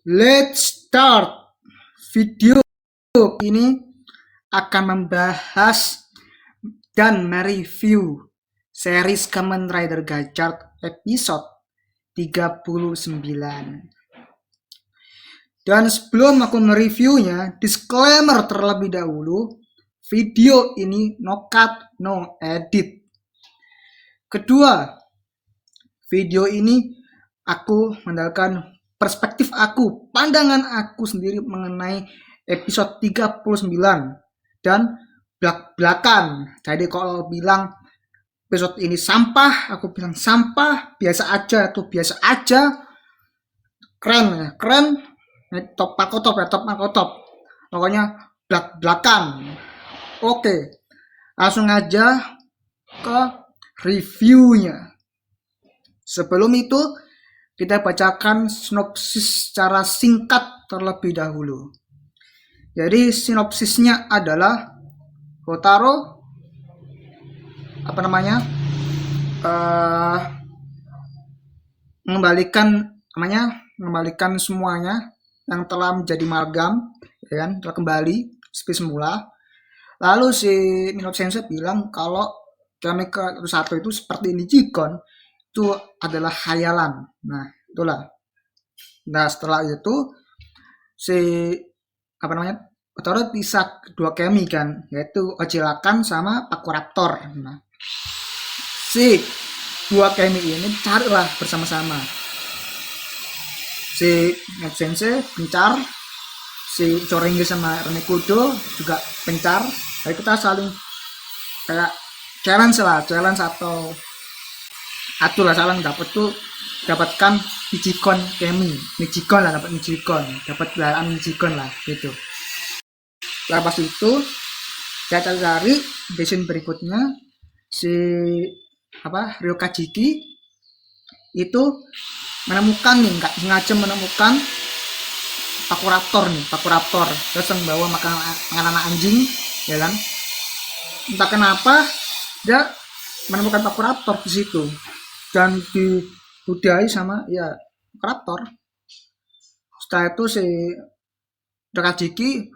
Let's start. Video ini akan membahas dan mereview series Kamen Rider Gachard episode 39. Dan sebelum aku mereviewnya, disclaimer terlebih dahulu, video ini no cut, no edit. Kedua, video ini aku mendapatkan perspektif aku, pandangan aku sendiri mengenai episode 39 dan belak-belakan. Jadi kalau bilang episode ini sampah, aku bilang sampah, biasa aja, tuh biasa aja. Keren ya, keren. Top makotop. Pokoknya belak-belakan. Oke, langsung aja ke reviewnya. Sebelum itu, kita bacakan sinopsis secara singkat terlebih dahulu. Jadi sinopsisnya adalah Hotaro mengembalikan semuanya yang telah menjadi margam, ya kan, telah kembali seperti semula. Lalu si Minot Sensei bilang kalau Kameka 1 itu seperti Nijikon itu adalah khayalan. Nah, itulah. Nah, setelah itu si Otaro bisa dua kemi kan, yaitu Ojilakan sama Pakuraptor. Nah, si dua kemi ini carilah bersama-sama. Si Sensei pencar, si Choringi sama Renekudo juga pencar. Jadi kita saling kayak challenge atau saling dapatkan Nijikon kemi, dapat gelar Nijikon lah gitu. Lepas itu kita cari di scene berikutnya si Ryokajiki itu menemukan nih, nggak sengaja menemukan Pakuraptor terus bawa makanan anjing, ya kan. Entah kenapa dia menemukan Pakuraptor di situ dan dibudai sama ya Pakuraptor. Setelah itu si Ryokajiki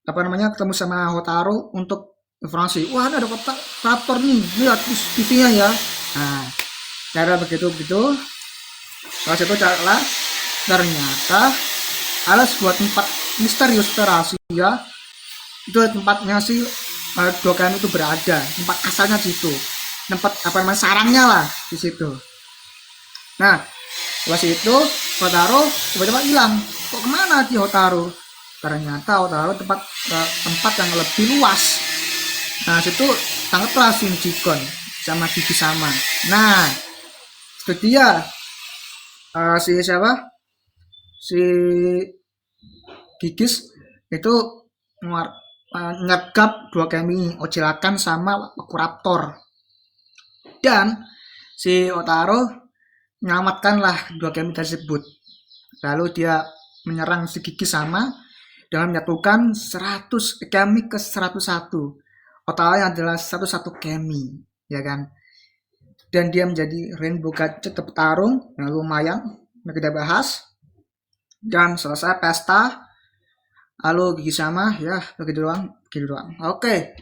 ketemu sama Hotaro untuk informasi. Wah, ada Pakuraptor nih, lihat TV-nya ya. Nah, cara begitu. Kalau itu caralah ternyata ada sebuah tempat misterius rahasia. Itu tempatnya si dua kami itu berada, tempat asalnya situ, tempat sarangnya lah di situ. Nah, pas itu Hotaro tiba-tiba hilang. Kok kemana di Hotaro? Ternyata Hotaro tempat yang lebih luas. Nah, situ tangkaplah si Nijikon sama Gigi sama. Nah, itu dia si Gigis itu nyergap dua kemi Ojilakan sama Pakuraptor, dan si Otaro menyelamatkanlah dua kemi tersebut. Lalu dia menyerang si Gigis sama dengan menyatukan 100 kemi ke 101. Totalnya adalah 101 kemi, ya kan. Dan dia menjadi Rainbow Gachard bertarung yang lumayan, kita bahas. Dan selesai pesta, lalu Gigi sama ya begitu doang. Oke,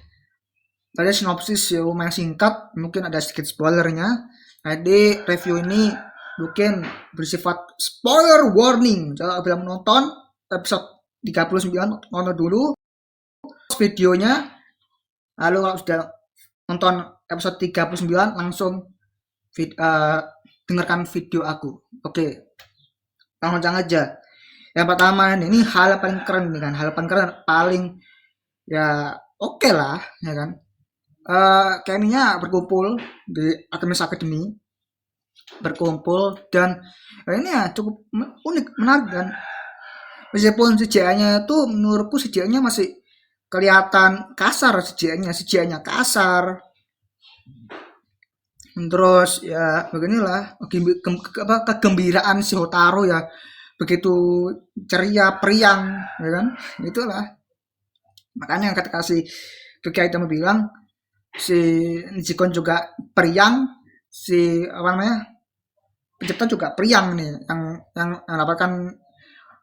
tadi sinopsis ya lumayan singkat, mungkin ada sedikit spoilernya. Jadi review ini mungkin bersifat spoiler warning. Kalau belum nonton episode 39, nonton dulu videonya. Lalu kalau sudah nonton episode 39 langsung dengarkan video aku. Oke, langsung aja. Yang pertama ini hal paling keren nih kan, paling ya oke lah, ya kan. Kayaknya berkumpul di Artemis Academy, dan ini ya cukup unik, menarik kan. Meskipun CGI-nya itu menurutku CGI-nya masih kelihatan kasar, CGI-nya kasar. Terus ya beginilah kegembiraan si Hotaro ya begitu ceria, periang, ya kan. Itulah makanya ketika si Tuki Aitama bilang si Nijikon juga periang, si pencipta juga periang nih, yang mendapatkan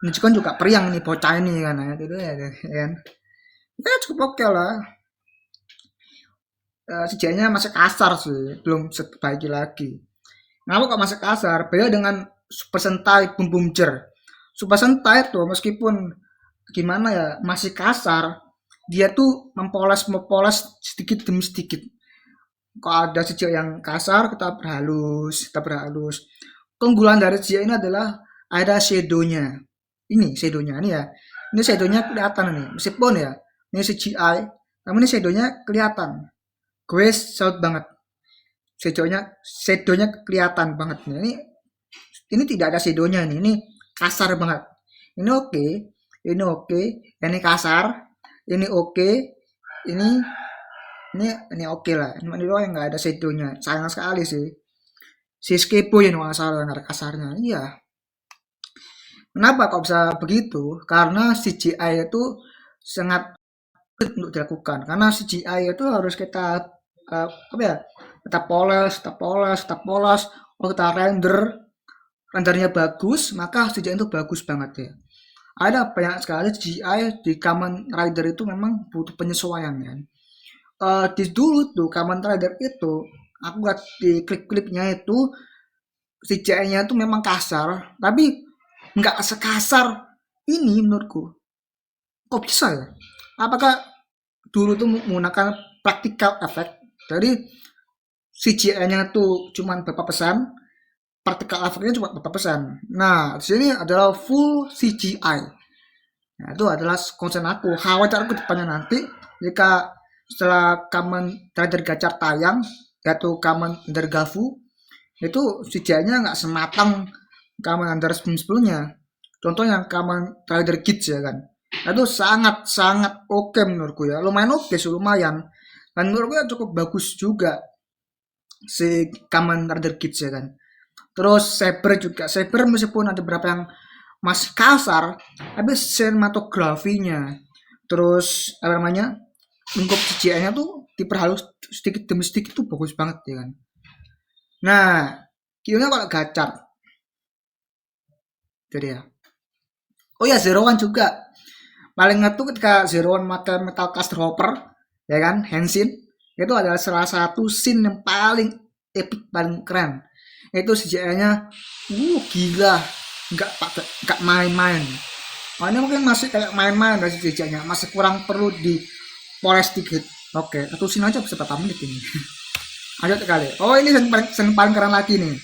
menunjukkan juga periang nih bocah ini kan, ya, gitu ya, kan. Ya cukup oke lah. Sejauhnya masih kasar sih, belum sebaiki lagi. Kenapa kok masih kasar? Beda dengan Super Sentai Boom Boom Jer. Super Sentai tuh meskipun gimana ya masih kasar, dia tuh mempoles sedikit demi sedikit. Kalau ada sejak yang kasar, kita berhalus. Keunggulan dari sejak ini adalah ada shadownya. Ini shadownya ini ya. Ini shadownya kelihatan nih. Meskipun ya, ini CGI, namun ini shadownya kelihatan. Gue salut banget. Shadownya kelihatan banget nih. Ini tidak ada shadownya nih. Ini kasar banget. Ini oke, ini oke, ini kasar, ini oke, ini ini oke lah. Cuma ini doang yang nggak ada shadownya. Sayang sekali sih. Si Skepo yang nggak salah nggak ada kasarnya. Iya. Kenapa kok bisa begitu? Karena CGI itu sangat sulit untuk dilakukan. Karena CGI itu harus kita apa ya? Kita poles. Oh kita rendernya bagus, maka CGI itu bagus banget ya. Ada banyak sekali CGI di Kamen Rider itu memang butuh penyesuaian ya. Di dulu tuh Kamen Rider itu aku lihat di klip-klipnya itu CGI-nya itu memang kasar, tapi nggak sekasar ini menurutku. Kok bisa ya? Apakah dulu tuh menggunakan practical effect? Jadi CGI-nya tuh cuman beberapa pesan, practical effect-nya cuma beberapa pesan. Nah, di sini adalah full CGI. Nah, itu adalah concern aku. Khawatir aku depannya nanti jika setelah Kamen Rider Gachar tayang, yaitu Kamen Rider Gafu, itu CGI-nya nggak sematang Kamen Rider sebelumnya. Contohnya Kamen Rider Kids ya kan. Itu sangat oke menurutku ya. Lumayan oke sih, lumayan. Dan menurutku ya cukup bagus juga si Kamen Rider Kids ya kan. Terus Saber juga. Saber meskipun ada beberapa yang masih kasar, tapi sinematografinya, terus apa namanya, lingkup CGI-nya tuh diperhalus sedikit demi sedikit tuh bagus banget ya kan. Nah, gimana kalau gacor? Jadi ya. Oh ya, Zero One juga. Paling ngetu ketika Zero One makan Metal Caster Hopper, ya kan, Henshin. Itu adalah salah satu scene yang paling epic, paling keren. Itu CGI-nya, gila, nggak main-main. Oh, ini mungkin masih kayak main-main dari CGI-nya, masih kurang perlu dipoles sedikit. Oke, satu scene aja bisa berapa menit ini. Lanjut kali. Oh, ini yang paling keren lagi nih.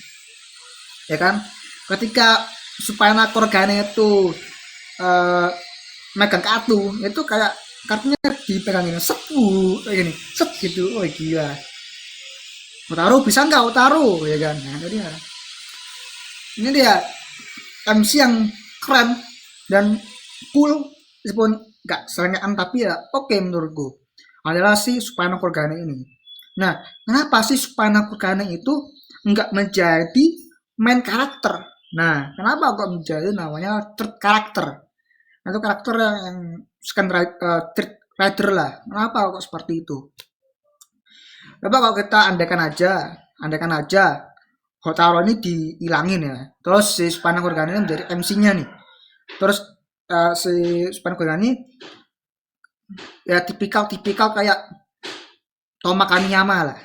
Ya kan? Ketika supaya Korgane itu megang kartu, itu kayak kartunya dipegangin kayak gini, set gitu. Oh gila. Utaro bisa nggak Utaro ya kan? Nah, ini dia MC yang keren dan cool meskipun nggak serengean tapi ya oke menurutku adalah si Supano Korgane ini. Nah, kenapa sih Supano Korgane itu nggak menjadi main karakter? Nah, kenapa kok menjadi namanya third karakter? Nah, itu karakter yang second third rider lah. Kenapa kok seperti itu? Coba kalau kita andaikan aja Hotaro ini dihilangin ya. Terus si Supano Korgane ini menjadi MC-nya nih. Terus si Supano Korgane ya tipikal kayak Toma Kamiyama lah.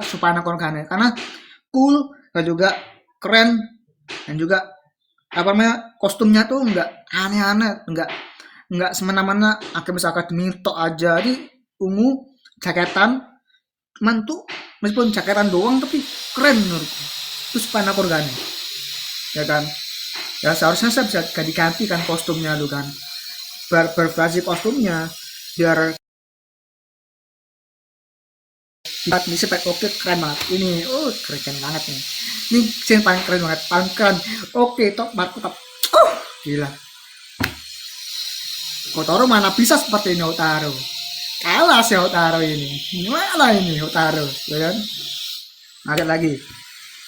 Supano Korgane karena cool dan juga keren dan juga apa namanya kostumnya tuh nggak aneh-aneh, nggak semena-mena akademi tok aja. Jadi ungu jaketan mantu meskipun jaketan doang tapi keren menurutku. Terus Supano Korgane ya kan, ya seharusnya saya bisa ganti-ganti kan kostumnya lu kan, bervariasi kostumnya biar ini spek oke keren banget ini. Keren banget nih, ini scene paling keren banget, paling keren. Oke, top mark top. Gila, Otaro mana bisa seperti ini. Otaro kalah sih, Otaro ini gimana ini Otaro ya kan. Ada lagi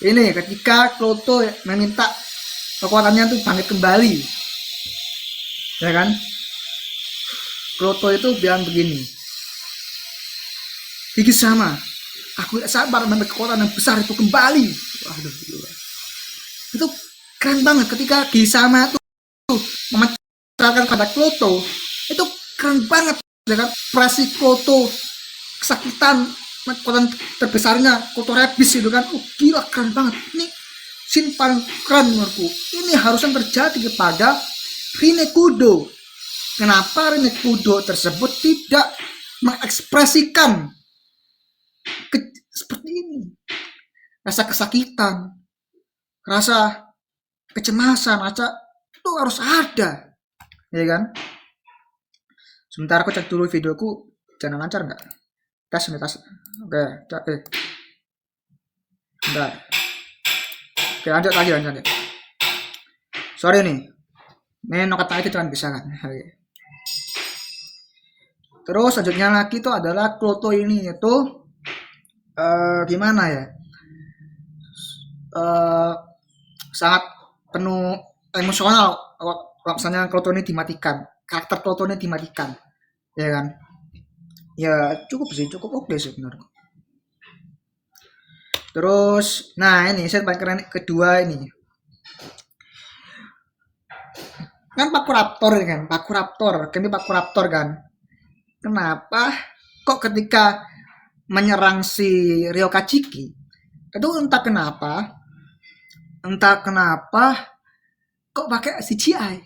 ini ketika Kloto meminta kekuatannya tuh bangkit kembali ya kan. Kloto itu bilang begini, Higi sama, aku tidak sabar mengambil kekuatan yang besar itu kembali. Waduh, itu keren banget ketika Higi sama tuh memencarkan pada Kloto itu keren banget ya kan, presi Kloto kesakitan kekuatan terbesarnya Kloto Rebis itu kan, gila keren banget. Ini scene paling keren menurutku. Ini harusnya terjadi kepada Rinekudo. Kenapa Rinekudo tersebut tidak mengekspresikan seperti ini? Rasa kesakitan, rasa kecemasan, rasa itu harus ada, ya kan? Sebentar aku cek dulu videoku, jangan lancar nggak? Tes nih, tes. Oke, cek. Bentar. Oke, lanjut lagi. Sorry nih, ini nokat itu kan bisa kan? Oke. Terus selanjutnya lagi itu adalah Kloto ini itu gimana ya? Sangat penuh emosional kalau misalnya Kloto ini dimatikan, karakter Kloto ini dimatikan, ya kan? Ya cukup oke sih menurutku. Terus, nah ini saya paling keren kedua ini. Kan Pakuraptor kan, Pakuraptor kan. Kenapa kok ketika menyerang si Ryokachiki itu entah kenapa kok pakai CGI?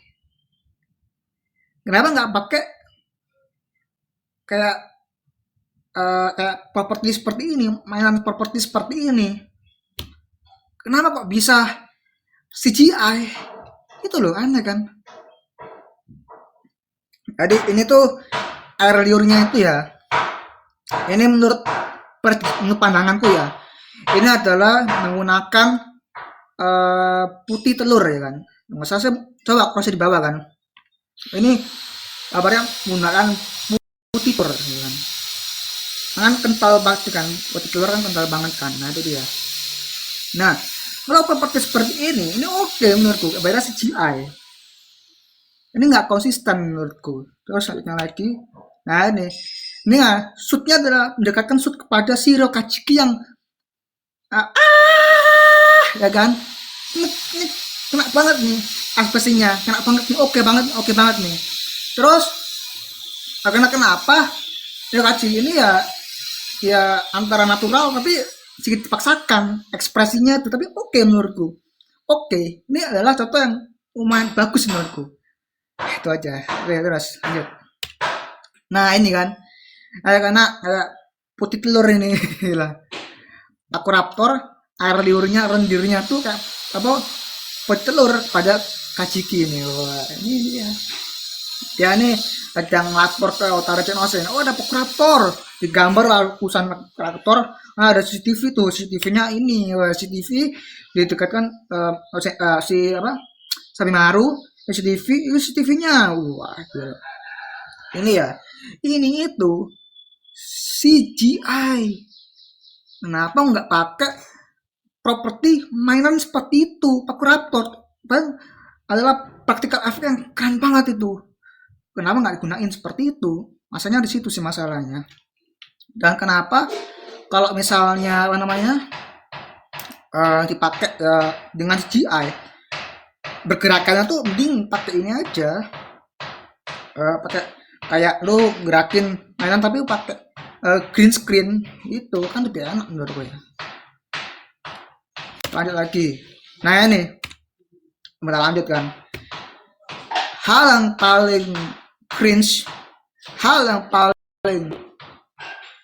Kenapa nggak pakai kayak properti seperti ini, mainan properti seperti ini? Kenapa kok bisa CGI? Itu loh aneh kan. Jadi ini tuh air liurnya itu ya. Ini menurut pandanganku ya. Ini adalah menggunakan putih telur ya kan. Nggak usah saya coba proses di bawah kan. Ini kabarnya menggunakan putih telur ya kan. Kan kental banget kan, putih telur kan kental banget kan. Nah itu dia. Nah kalau properti seperti ini oke menurutku. Beda CGI. Ini nggak konsisten menurutku. Terus selanjutnya lagi, nah ini ya shootnya adalah mendekatkan shoot kepada si Ryokachiki yang ya kan, ini kena banget nih ekspresinya, kena banget nih, oke banget nih. Terus karena kenapa Ryokachiki ini ya antara natural tapi sedikit dipaksakan ekspresinya itu, tapi oke menurutku. Oke, ini adalah contoh yang lumayan bagus menurutku. Itu aja. Oke, terus lanjut. Nah ini kan kayak putih telur ini lah. Pakuraptor air liurnya tuh kayak apa, putih telur pada Kachiki ini. Wah ini dia. Ya ini sedang lapor ke Otara Cenosen. Oh ada Pakuraptor, digambar lapisan Pakuraptor. Nah ada CCTV tuh, CCTV-nya ini. CCTV didekatkan si apa Sabimaru. CCTV-nya, wah, ini ya, ini itu CGI. Kenapa nggak pakai properti mainan seperti itu? Pakuraptor kan adalah praktikal efek yang keren banget itu. Kenapa nggak digunain seperti itu? Masanya di situ sih masalahnya. Dan kenapa kalau misalnya apa namanya dipakai dengan CGI? Bergerakannya tuh mending pakai ini aja, pakai kayak lu gerakin mainan tapi pakai green screen itu kan lebih enak menurut gue ya. Lanjut lagi, nah ini kita lanjut kan, hal yang paling cringe, hal yang paling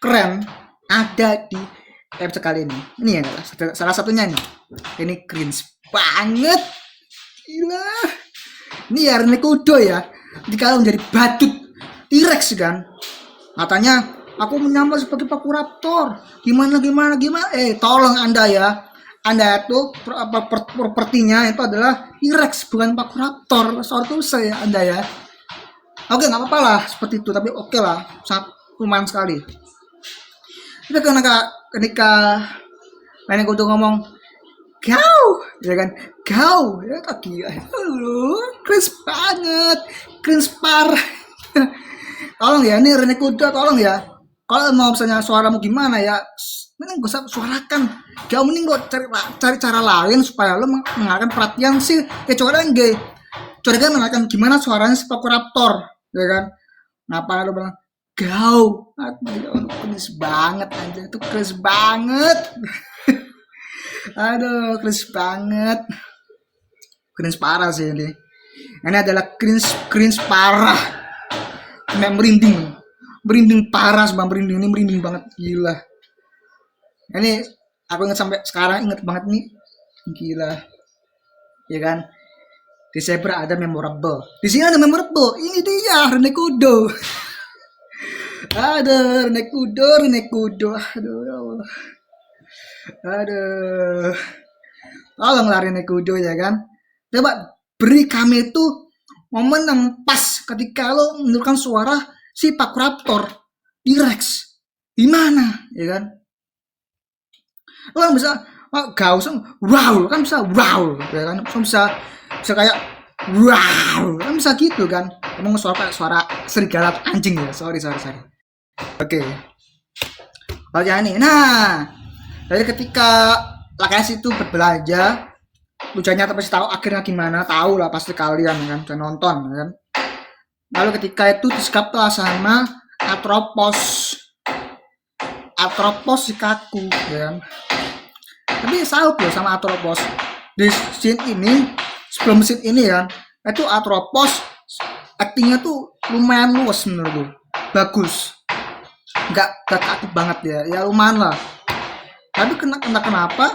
keren ada di episode kali ini ya salah satunya nih, ini cringe banget. Gila. Ini ya Rinekudo ya. Jika menjadi badut T-Rex kan. Katanya aku menyamar sebagai Pakuraptor. Gimana. Tolong Anda ya. Anda itu propertinya itu adalah T-Rex bukan Pakuraptor. Sorry tuh saya Anda ya. Oke, nggak apa-apa lah seperti itu, tapi oke lah, sangat lumayan sekali. Tapi ketika Rinekudo ngomong kau, ya kan, kau, ya kaki, cringe banget, cringe parah. Tolong ya, ini Rinekudo, tolong ya. Kalau mau misalnya suaramu gimana ya, mending gak usah suarakan. Kau mending gak cari cara lain supaya lo mengalihkan perhatian si kecoa gay. curiga menanyakan gimana suaranya si Pakuraptor, ya kan? Kenapa lu bilang gau? Aduh, cringe banget anjir, itu cringe banget. Aduh, cringe banget. Cringe parah sih ini. Ini adalah cringe parah. Kayak merinding. Merinding parah, sebab merinding ini merinding banget, gila. Ini aku ingat sampai sekarang, inget banget nih, gila, ya kan? Di Zebra ada memorable, di sini ada memorable, ini dia Rene Kudo. Aduh, Rene Kudo, aduh, ya Allah. Aduh, tolonglah Rene Kudo, ya kan? Coba beri kami itu momen yang pas ketika lo menurunkan suara si Pakuraptor di Rex, di mana, ya kan? Lo kan bisa gak usah wow, kan bisa wow, ya kan? Bisa kayak wow, kan bisa gitu kan? Emang suara serigala anjing ya, sorry. Oke, oh ya ini. Nah, dari ketika Lakas itu berbelanja, tujuannya pasti tahu akhirnya gimana, tahu lah pasti kalian kan, udah nonton kan. Lalu ketika itu disekap lah sama Atropos si kaku, ya kan. Tapi salut loh sama Atropos di scene ini, sebelum scene ini ya, itu Atropos aktingnya tuh lumayan luas menurut gue, bagus, nggak kaku banget ya lumayan lah. Tapi kenapa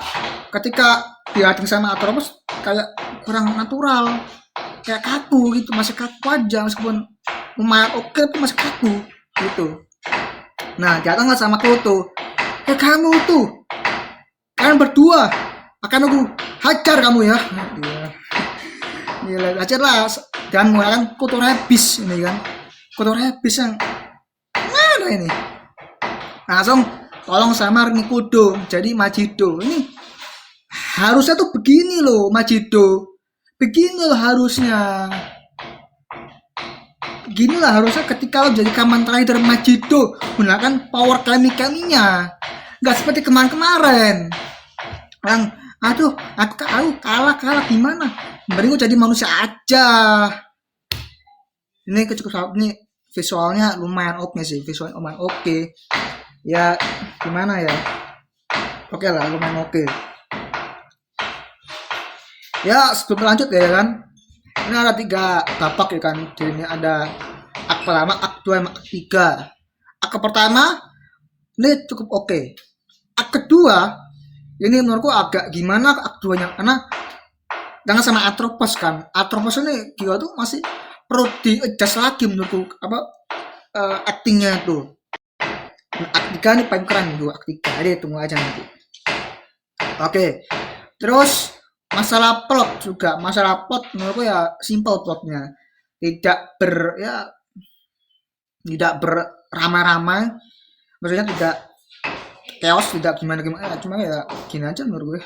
ketika dia acting sama Atropos kayak kurang natural, kayak kaku gitu, masih kaku aja meskipun lumayan oke tapi masih kaku gitu. Nah datang lah sama Kuto, kamu tuh, kalian berdua akan aku hajar kamu ya. Gila, hajar lah dan menggunakan Kuto Rebis ini kan, Kuto Rebis yang mana ini, langsung tolong sama Rene Kudo jadi Majido. Ini harusnya tuh begini loh Majido, begini loh harusnya. Ginilah harusnya ketika lo jadi Kamen Rider Majido gunakan power kami-kaminya, nggak seperti kemarin yang aduh aku kalah gimana, mending gue jadi manusia aja. Ini cukup ini visualnya lumayan oke sih, visualnya lumayan oke ya, gimana ya, oke lah, lumayan oke ya. Sebelum lanjut ya kan, ini ada 3 babak ya kan, jadi ini ada ak pertama, ak 2, ak 3. Ak pertama ini cukup oke. Ak kedua ini menurutku agak gimana ak 2 nya, karena jangan sama Atropos kan, Atropos ini gila tuh masih perlu di-adjust lagi menurutku apa actingnya tuh. Ak 3 ini paling keren tuh, ak 3, jadi tunggu aja nanti. Oke, terus masalah plot juga, masalah plot menurutku ya simple plotnya, tidak beramai-ramai, maksudnya tidak chaos, tidak gimana cuma ya gini aja menurut gue,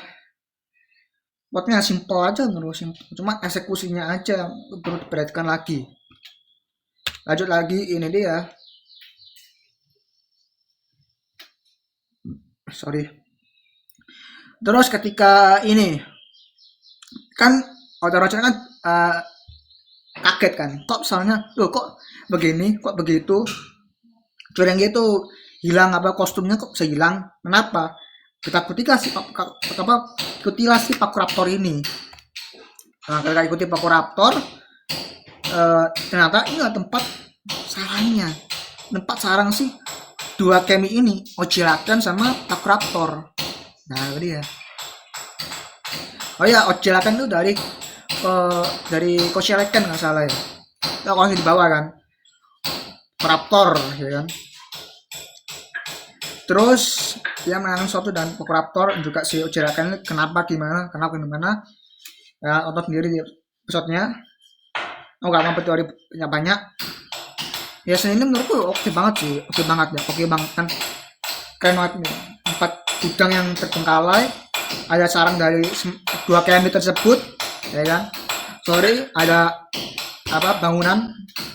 plotnya simple aja menurut gue, simple. Cuma eksekusinya aja perlu diperhatikan lagi. Lanjut lagi, ini dia, sorry. Terus ketika ini kan Orochimaru kan kaget kan, kok misalnya loh kok begini, kok begitu, Cureng gitu hilang, apa kostumnya kok bisa hilang, kenapa, kutilah si Pakuraptor ini. Nah ketika ikuti Pakuraptor, ternyata ini tempat sarang si 2 kemi ini, Ochilaten sama Pakuraptor. Nah dia, oh ya Ochilaten itu dari Koshireken nggak salah ya, kalau di bawah kan Pakuraptor ya kan. Terus dia menanam suatu dan Pakuraptor juga si Ochilaken kenapa gimana ya, nonton sendiri di episode-nya. Nggak mau teori banyak ya. Ini menurutku oke banget kan, keren banget nih, 4 gudang yang terbengkalai, ada sarang dari 2 km tersebut ya kan. Sorry ada apa bangunan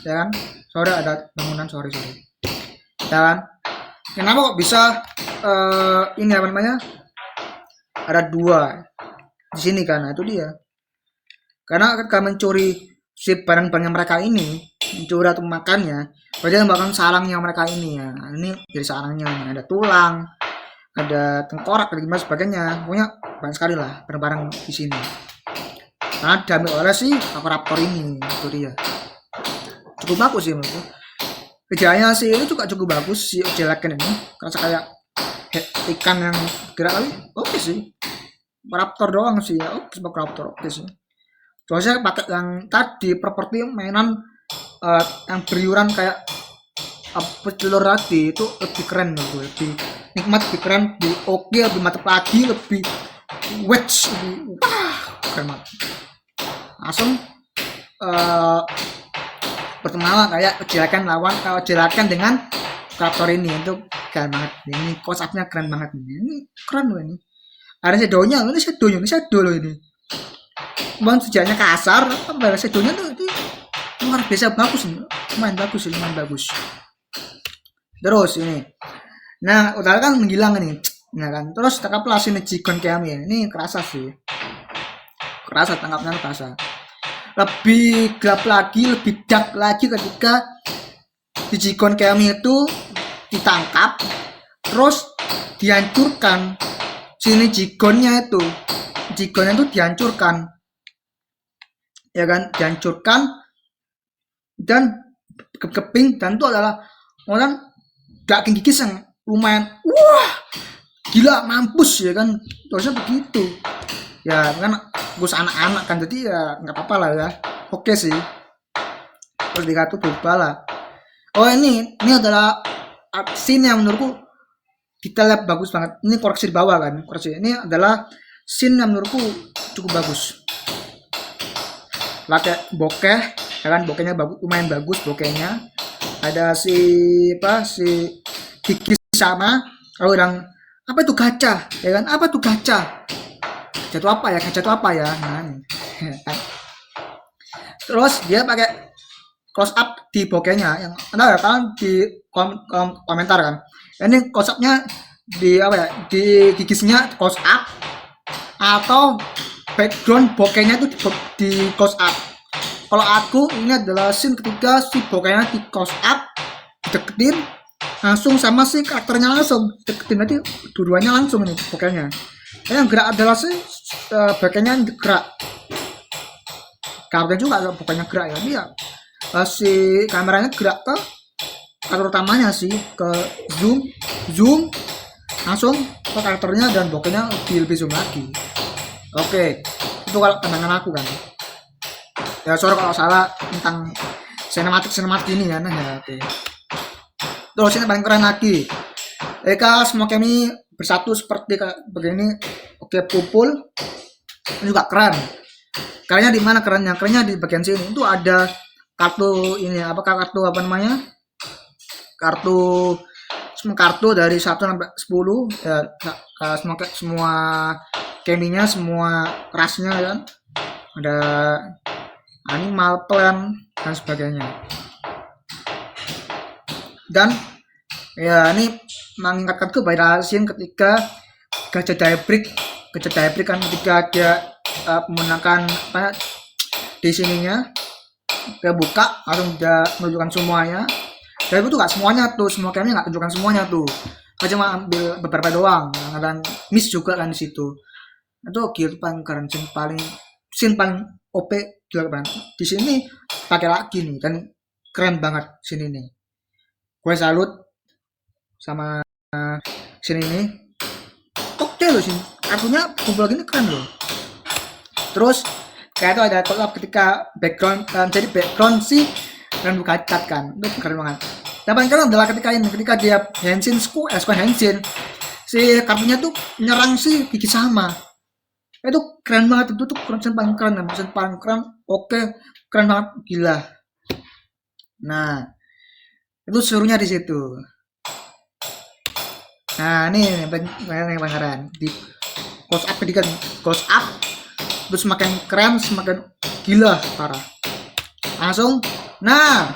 ya kan, sorry ya kan. Kenapa kok bisa ini apa namanya, ada 2 di sini kan, nah, itu dia karena ketika mencuri si barang-barangnya mereka ini mencuri atau makannya, berarti bahkan sarangnya mereka ini ya. Nah, ini jadi sarangnya, ada tulang, ada tengkorak dan gimana sebagainya. Pokoknya banyak sekali lah barang-barang di sini. Karena diambil oleh si raptor ini, itu dia. Cukup bagus sih menurutku. Kerjanya sih ini juga cukup bagus si Ojelaken ini, karena kayak ikan yang gerak kali, oke sih. Raptor doang sih ya, oke sebagai raptor oke sih. Soalnya saya pakai yang tadi properti mainan yang beriuran kayak telur tadi itu lebih keren loh, lebih nikmat, lebih keren, lebih oke, lebih mantap lagi, lebih wedge, lebih wah keren banget. Langsung pertama kayak Ojelaken dengan Raptor ini itu keren banget. Ini close up-nya keren banget ini keren loh ini. Ada shadownya, ini shadow loh ini. Bang sejarahnya kasar, apa shadownya tuh ini luar biasa bagus nih, lumayan bagus. Terus ini, nah udah kan menghilang ini, nah kan. Terus tangkaplah sini Jigon kami ini kerasa sih, tangkapnya kerasa. Lebih gelap lagi, lebih dark lagi ketika di Jigon kami itu ditangkap, terus dihancurkan. Sini Jigonnya itu dihancurkan, ya kan, dihancurkan dan keping, dan itu adalah orang daging gigis yang lumayan wah gila mampus ya kan, terusnya begitu ya kan, gue anak-anak kan, jadi ya nggak apa-apa lah ya, oke sih. Terus dikatu berubah lah. Oh ini adalah scene yang menurutku detailnya bagus banget. Ini koreksi di bawah kan, koreksi ini adalah scene yang menurutku cukup bagus. Pakai bokeh, ya kan, bokehnya bagus, lumayan bagus bokehnya. Ada si Kiki sama orang apa itu gacha, ya kan, apa tuh gacha? Jatuh apa ya? Nah, terus dia pakai close up di bokehnya yang ada kan di komentar kan. Ini close up-nya di di gigisnya close up atau background bokehnya itu di close up. Kalau aku ini adalah scene ketika si bokehnya di close up, deketin langsung sama si karakternya, langsung deketin nanti dua-duanya langsung nih bokehnya. Yang gerak adalah si bokehnya yang gerak. Karakternya juga bokehnya gerak ya, dia si kameranya gerak ke karakter utamanya sih, ke zoom langsung ke karakternya dan bokehnya lebih zoom lagi. Oke, itu kalau pandangan aku kan. Ya sorry kalau salah tentang sinematik ini kan ya. Oke. Terus ini paling keren lagi. Mereka semua kami bersatu seperti begini. Oke, pupul. Ini juga keren. Kerennya di mana kerennya? Kerennya di bagian sini. Itu ada kartu ini kartu apa namanya? Kartu dari 1 sampai 10 ya, semua candy-nya, semua rasnya kan. Ada animal, plant dan sebagainya. Dan ya ini mengingatkanku pada scene ketika Gajah Daybreak kan, ketika dia menggunakan di sininya dia buka langsung dia menunjukkan semuanya. Dan itu gak semuanya tuh, semua camnya gak tunjukkan semuanya tuh, kan cuma ambil beberapa doang. Dan miss juga kan di situ. Itu gitu paling keren, scene paling OP juga kan. Di sini pakai lagi nih kan, keren banget scene ini. Gue salut sama scene ini. Oke loh sih, kartunya kumpul gini keren loh. Terus kayak itu ada call up ketika background, jadi background sih dan buka cat kan, itu keren banget. Dan paling keren adalah ketika dia Henshin Henshin, si kartunya tuh menyerang si Gigi sama. Itu keren banget, itu tuh paling keren, oke, keren banget, gila. Nah, itu serunya di situ. Nah, ini yang keren di close up, terus semakin keren, semakin gila parah. Langsung, nah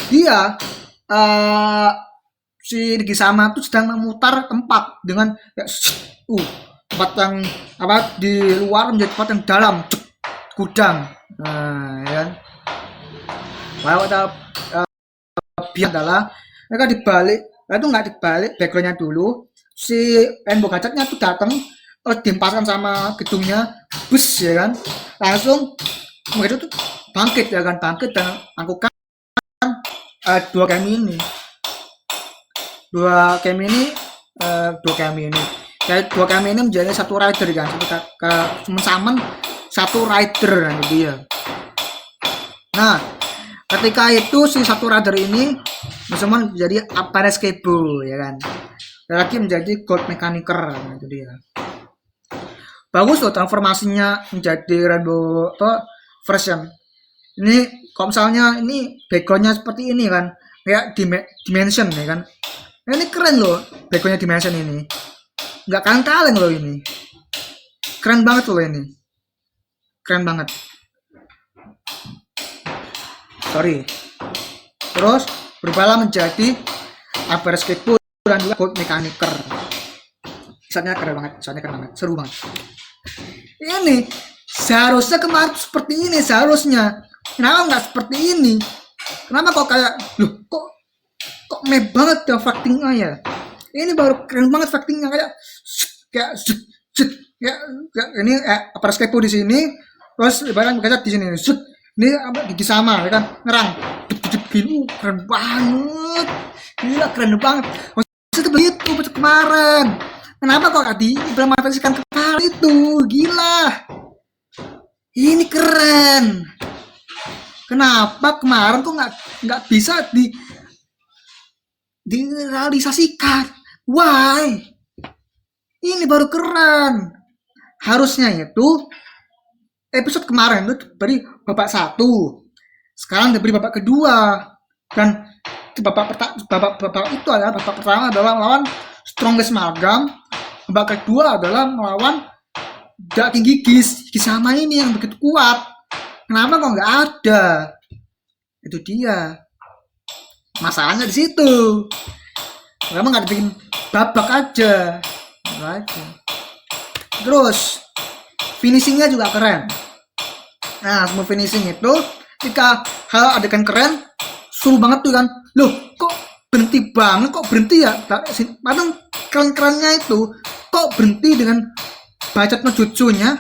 dia si Rigi sama tuh sedang memutar tempat dengan tempat yang di luar menjadi tempat yang dalam, gudang Nah, ya kan. Kalau kita biar adalah mereka dibalik, itu nggak dibalik backgroundnya dulu, si Rainbow Gadgetnya tuh datang, terus diempaskan sama gedungnya, bus ya kan, langsung mereka tuh bangkit ya kan, bangkit dan angkukan dua kami ini, dua kami ini, dua kami ini, kayak dua kami ini menjadi satu rider kan, satu ke sama satu rider nah, dia. Nah, ketika itu si satu rider ini Musuhan menjadi Apare Skatebo ya kan. Dan lagi menjadi Gold Mechanicer itu dia. Bagus loh transformasinya menjadi Rainbow version. Ini kalau misalnya ini backgroundnya seperti ini kan, kayak Dimension ya kan. Nah, ini keren loh backgroundnya Dimension ini. Nggak kaleng-kaleng loh ini. Keren banget loh ini. Keren banget. Sorry. Terus berubahlah menjadi Apare Skatebo dan juga Gold Mechanicer. Desainnya keren banget, seru banget. Ini seharusnya kemarin seperti ini seharusnya. Kenapa nggak seperti ini? Kenapa kok kayak, loh kok meh banget ya fightingnya ya? Ini baru keren banget fightingnya kayak ya, ini Apare Skatebo di sini, terus ibarat kaca di sini, ini gigi sama ya kan, ngerang, keren banget, gila keren banget. Maksudnya begitu kemarin. Kenapa kok diimplementasikan kemarin itu? Gila. Ini keren. Kenapa kemarin kok nggak bisa direalisasikan? Why? Ini baru keren. Harusnya itu episode kemarin itu diberi babak satu, sekarang diberi babak kedua, dan babak itu adalah babak pertama adalah melawan Strongest Magam, babak kedua adalah melawan King Gigis sama ini yang begitu kuat. Kenapa kok nggak ada? Itu dia masalahnya di situ. Kenapa nggak dibikin babak aja? Terus finishingnya juga keren. Nah, semua finishing itu ketika hal adegan keren, suruh banget tuh kan. Loh, kok berhenti banget, kok berhenti ya? Padahal keren-kerennya itu, kok berhenti dengan bacot no jutsunya?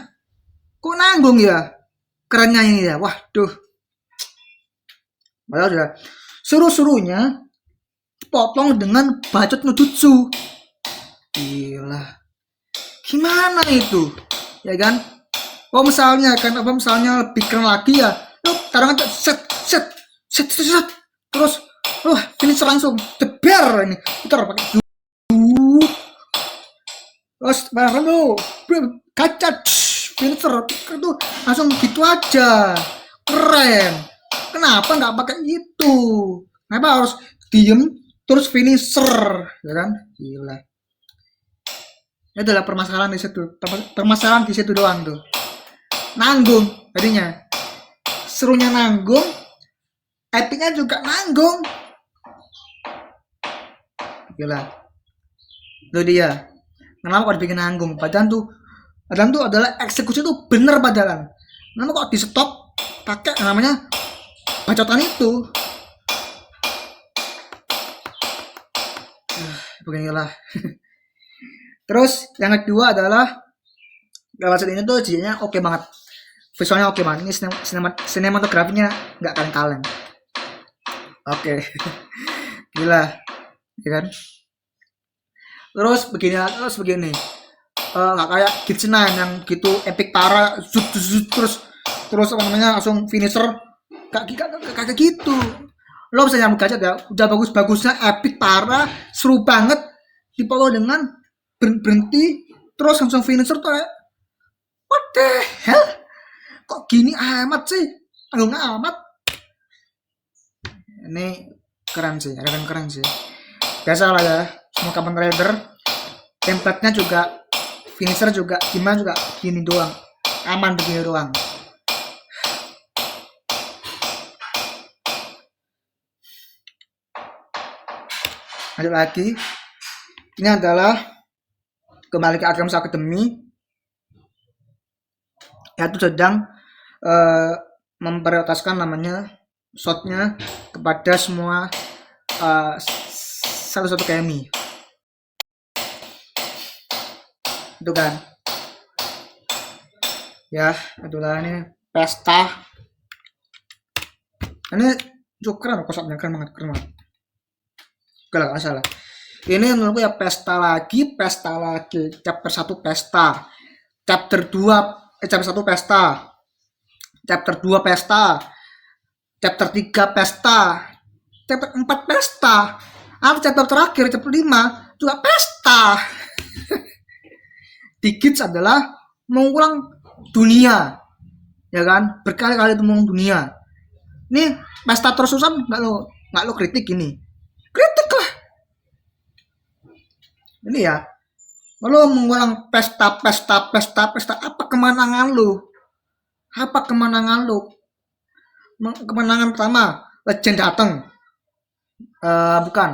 Kok nanggung ya? Kerennya ini ya, waduh. Padahal sudah suruh-suruhnya potong dengan bacot no jutsu. Gila. Gimana itu? Ya kan? Oh misalnya kan apa misalnya lebih keren lagi ya, lu taruhan set terus finish langsung jeber ini putar pakai terus barang lu kaca finisher itu langsung gitu aja keren. Kenapa nggak pakai itu? Kenapa harus diem terus finisher ya kan? Gila. Itu adalah permasalahan di situ doang tuh. Nanggung tadinya, serunya nanggung, epicnya juga nanggung. Gila, itu dia. Kenapa kok dibikin nanggung? Padahal tuh adalah eksekusi tuh bener padahal. Kenapa kok di stop pakai namanya bacotan itu? Beginilah. Terus yang kedua adalah lewat ini tuh jadinya oke banget. Visualnya oke banget, ini sinematografinya nggak kaleng-kaleng. Oke. Gila ya kan. Terus begini nggak kayak Gitsuna yang gitu epic parah terus apa namanya langsung finisher kayak gitu. Lo bisa nyambung aja udah bagus-bagusnya epic parah seru banget dipolo dengan berhenti terus langsung finisher tuh kayak what the hell, kok gini amat sih, aduh amat. Ini keren sih, keren sih. Biasa lah ya, semua Kamen Rider template-nya juga finisher juga gimana juga gini doang, aman begini doang. Lanjut lagi, ini adalah kembali ke Alchemist Academy, yaitu sedang memprioritaskan namanya shotnya kepada semua satu KMI itu kan ya. Itulah ini pesta ini cukup keren konsepnya, keren banget. Oke lah, nggak salah. Ini menurutku ya pesta lagi. Chapter 1 pesta. Chapter 2 chapter 1 pesta. Chapter 2 pesta. Chapter 3 pesta. Chapter 4 pesta. Chapter terakhir, chapter 5 juga pesta. Digits adalah mengulang dunia. Ya kan? Berkali-kali itu mengulang dunia. Ini pesta terusan nggak lo kritik ini. Kritik lah. Ini ya. Lo mengulang pesta. Apa kemenangan lo? Kemenangan pertama, Legend datang. Bukan.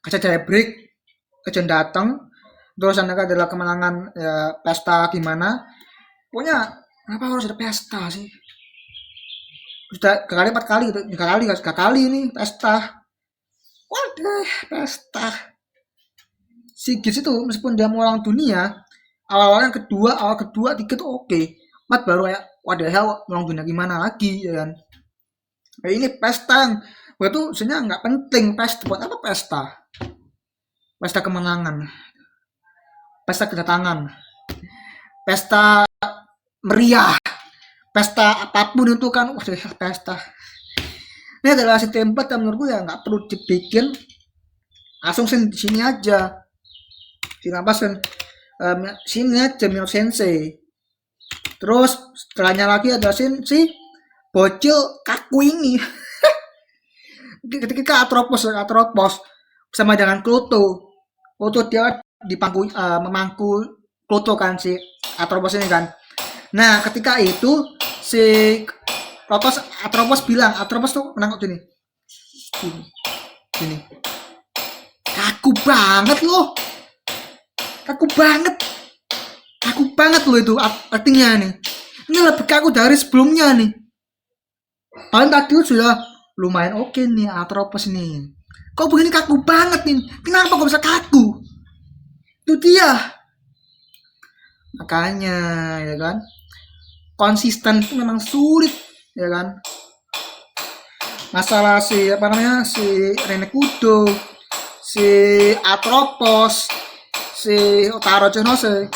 Kaca Jailbreak. Legend datang. Terus adalah kemenangan ya, pesta gimana. Pokoknya kenapa harus ada pesta sih? Sudah 4 kali gitu. 3 kali ini pesta. Waduh, pesta. Sigits itu meskipun dia mengulang dunia, awal kedua, 3 tuh oke. 4 baru kayak waduh mengulang dunia gimana lagi ya kan. Nah, ini pesta yang gue tuh sebenarnya nggak penting. Pesta buat apa pesta? Pesta kemenangan, pesta kedatangan, pesta meriah, pesta apapun itu kan pesta. Ini adalah si template yang menurut gue ya nggak perlu dibikin, langsung sini aja. Sini aja Mino Sensei. Terus setelahnya lagi ada si bocil kaku ini. Ketika Atropos sama dengan Kloto dia memangku Kloto kan si Atropos ini kan. Nah ketika itu si Atropos bilang, Atropos tuh menangkap gini. Kaku banget loh itu artinya nih. Ini lebih kaku dari sebelumnya nih. Paling tadi sudah lumayan oke nih Atropos nih. Kok begini kaku banget nih? Kenapa kok bisa kaku? Itu dia. Makanya ya kan. Konsisten itu memang sulit ya kan. Masalah si Renekudo, si Atropos, si Otaro Chinose.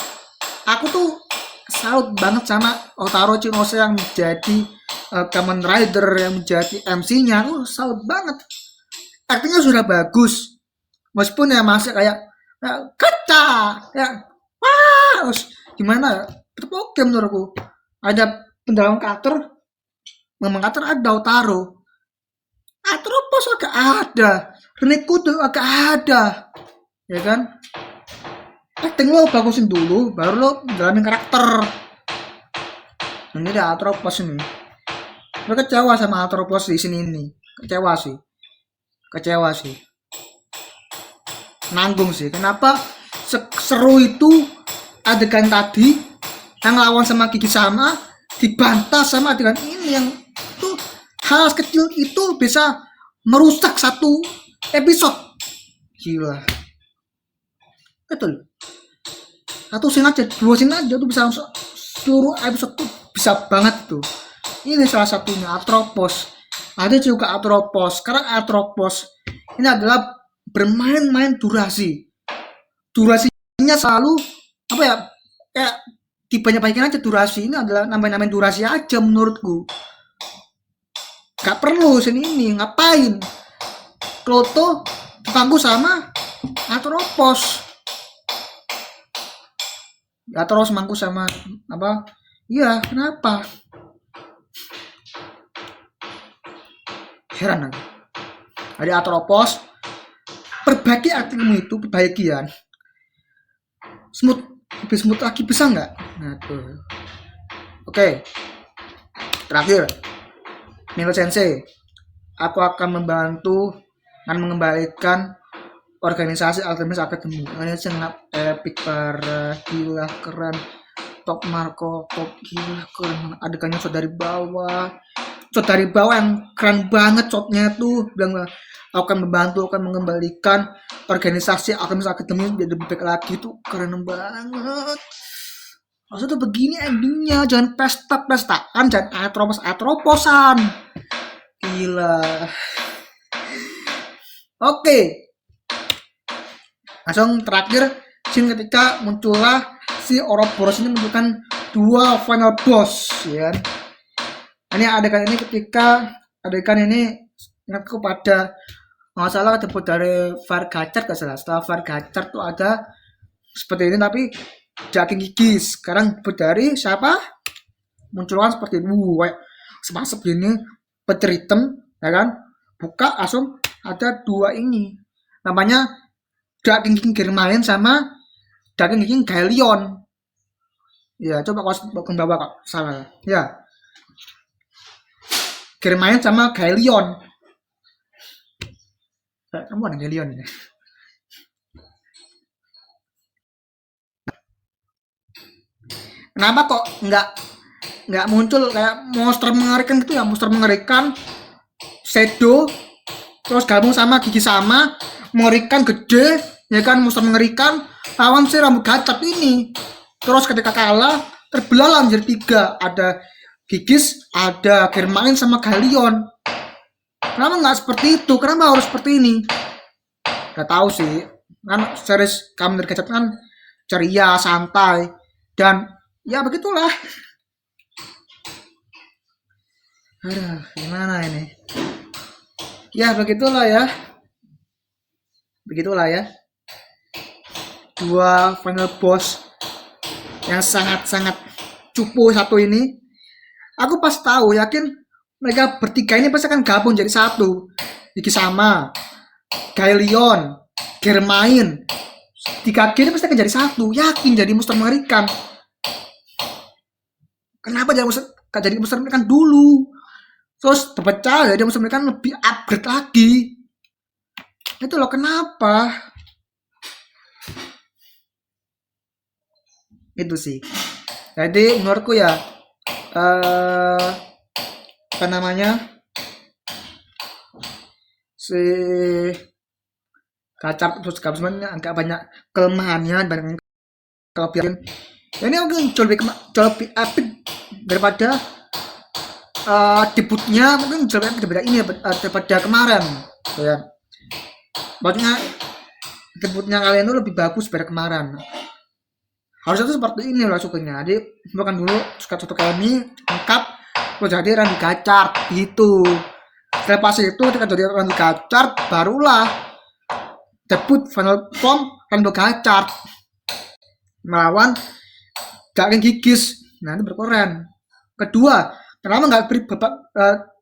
Aku tuh salut banget sama Otaro Chinose yang menjadi Kamen Rider, yang menjadi MC-nya. Aku salut banget. Artinya sudah bagus. Meskipun ya masih kayak kaca, ya wah, gimana? Itu oke menurutku. Ada pendalaman karakter, memang karakter ada Otaro. Atropos agak ada, Renekudo agak ada, ya kan? Acting lo bagusin dulu, baru lo dalamin karakter. Ini ada Atropos ini. Gue kecewa sama Atropos di sini ini. Kecewa sih. Nanggung sih. Kenapa seru itu adegan tadi yang lawan sama Gigi sama dibantah sama adegan ini yang tuh hal kecil itu bisa merusak satu episode. Gila. Betul. Satu scene aja, 2 scene aja tuh bisa seluruh episode tuh bisa banget tuh. Ini salah satunya Atropos. Ada juga Atropos. Karena Atropos ini adalah bermain-main durasi. Durasinya selalu apa ya? Kayak dibanyak-banyakin aja durasi. Ini adalah nambahin durasi aja menurutku. Gak perlu sini ini, ngapain? Kloto dipangku sama Atropos. Atropos mangku sama apa? Iya, kenapa? Heran aku. Ada Atropos, perbaiki aktingmu itu, perbaikian. Lebih smooth lagi bisa nggak? Nah tuh. Oke. Terakhir, Mino Sensei, aku akan membantu dan mengembalikan organisasi Artemis Academy. Ini sangat epic, parah, gila, keren. Top Marco, top, gila, keren. Adegannya sudah dari bawah. shot dari bawah yang keren banget shotnya tuh, bilang akan membantu, akan mengembalikan organisasi akademi jadi lebih baik lagi, tuh keren banget. Maksudnya tuh begini endingnya, jangan pesta-pestaan, jangan atropos-atroposan. Gila. Oke. Langsung terakhir, scene ketika muncullah si Ouroboros ini menunjukkan 2 final boss, ya. Ini adegan ini ketika adegan ini ingatku pada nggak salah debut dari Fargachart, gak salah. Setelah Fargachart tuh ada seperti ini tapi daging gigis. Sekarang debut dari siapa? Munculkan seperti itu, kayak semasuk gini, petir hitam, ya kan? Buka langsung ada 2 ini. Namanya daging giging Germain sama daging giging Gaelion. Ya, coba kau ke bawah kok salah. Ya. Germain sama Gaelion. Kamu ada Gaelion ya? Kenapa kok nggak muncul kayak monster mengerikan gitu ya? Monster mengerikan, shadow, terus gabung sama gigi sama, mengerikan gede, ya kan, monster mengerikan, lawan si rambut gacap ini. Terus ketika kalah, terbelah menjadi 3. Ada gigis, ada Germain sama Gaelion. Kenapa nggak seperti itu? Kenapa harus seperti ini? Gak tahu sih. Kan series Kamen Rider Gacap kan ceria, santai, dan ya begitulah. Aduh, gimana ini? Ya begitulah ya. Begitulah ya. 2 final boss yang sangat-sangat cupu satu ini. Aku pas tahu yakin mereka bertiga ini pasti akan gabung jadi satu. Iki sama, Gaelion, Germain, 3G ini pasti akan jadi satu. Yakin jadi monster mengerikan. Kenapa jadi monster mengerikan dulu? Terus terpecah jadi monster mengerikan lebih upgrade lagi. Itu loh kenapa? Itu sih. Jadi menurutku ya apa namanya, si Gacap terus sebenarnya agak banyak kelemahannya, banyak kelebihan. Ya, ini mungkin jauh lebih epic daripada debutnya, mungkin jauh lebih daripada ini daripada kemarin, ya. Maksudnya debutnya kalian itu lebih bagus daripada kemarin. Harusnya itu seperti ini lah sukanya. Jadi bukan dulu satu kali ini lengkap terus jadi Randy Gacart gitu. Setelah itu ketika jadi Randy Gacart barulah debut final form Randy Gacart melawan daging gigis. Nah ini berkoren. Kedua, kenapa nggak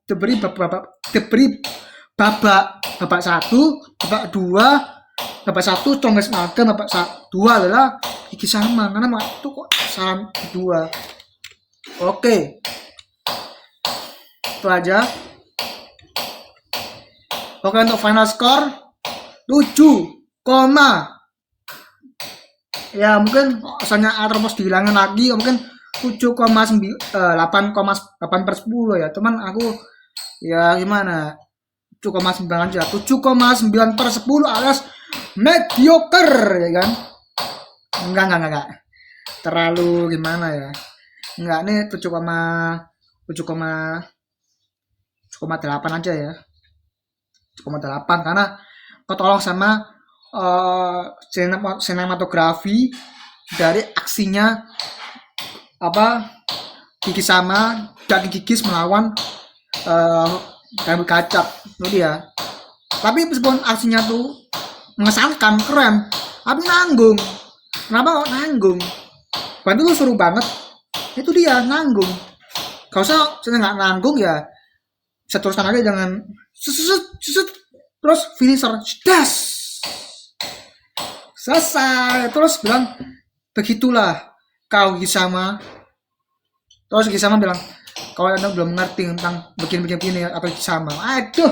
diberi babak 1, babak 2, babak 1 strongest naga, babak 2 adalah gigi sama, karena itu kok saran kedua. Oke, itu aja. Oke, untuk final score 7, ya mungkin misalnya Atropos dihilangin lagi mungkin 8,8/10 ya, teman aku ya gimana, 7,9 aja, 7,9/10 alias mediocre, ya kan? Enggak. Terlalu gimana ya? Enggak, nih 7,8 aja ya. 7,8 karena ketolong sama sinematografi dari aksinya gigi sama daging gigis melawan Randy Gacap itu dia. Tapi meskipun aksinya tuh mengesankan, keren, tapi nanggung. Kenapa kok nanggung? Bantu tuh seru banget. Itu dia nanggung. Kalau saya nggak nanggung ya seterusnya aja, jangan terus finisher das selesai terus bilang begitulah kau Gisama. Terus Gisama bilang kalau anda belum ngerti tentang begini apa Gisama. Aduh,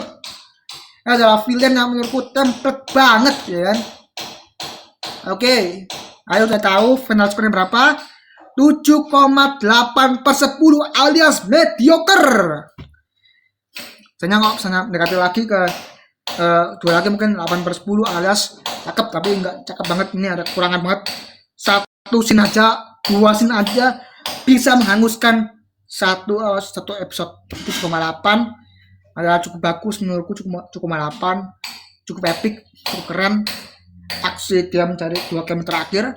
adalah villain yang menurutku template banget ya kan. Oke, ayo udah tahu final score berapa? 7,8/10 alias mediocre. Misalnya kalau misalnya mendekati lagi ke dua lagi mungkin 8/10 alias cakep, tapi nggak cakep banget, ini ada kekurangan banget. Satu scene aja, dua scene aja bisa menghanguskan satu episode. Itu 7,8 adalah cukup bagus menurutku, cukup 8, cukup epic, cukup keren. Aksi dia mencari 2 game terakhir,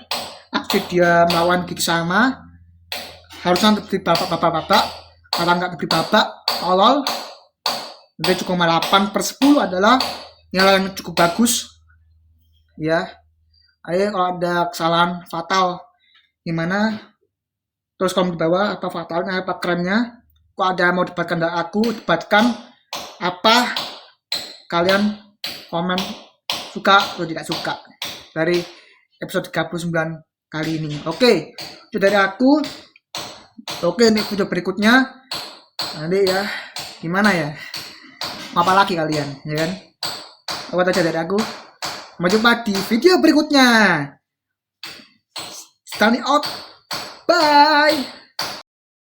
aksi dia melawan Gigi sama, harusnya diberi babak, karena nggak diberi babak, tolol. Jadi cukup 8/10 adalah nilai yang cukup bagus ya. Ayo kalau ada kesalahan fatal gimana, terus kalau di bawah apa fatalnya, apa kerennya. Kalau ada mau debatkan dengan aku, debatkan apa, kalian komen suka atau tidak suka dari episode 39 kali ini. Oke, itu dari aku. Oke, ini video berikutnya nanti ya, gimana ya, apa lagi kalian ya kan. Apa aja dari aku, sampai jumpa di video berikutnya. Signing out, bye.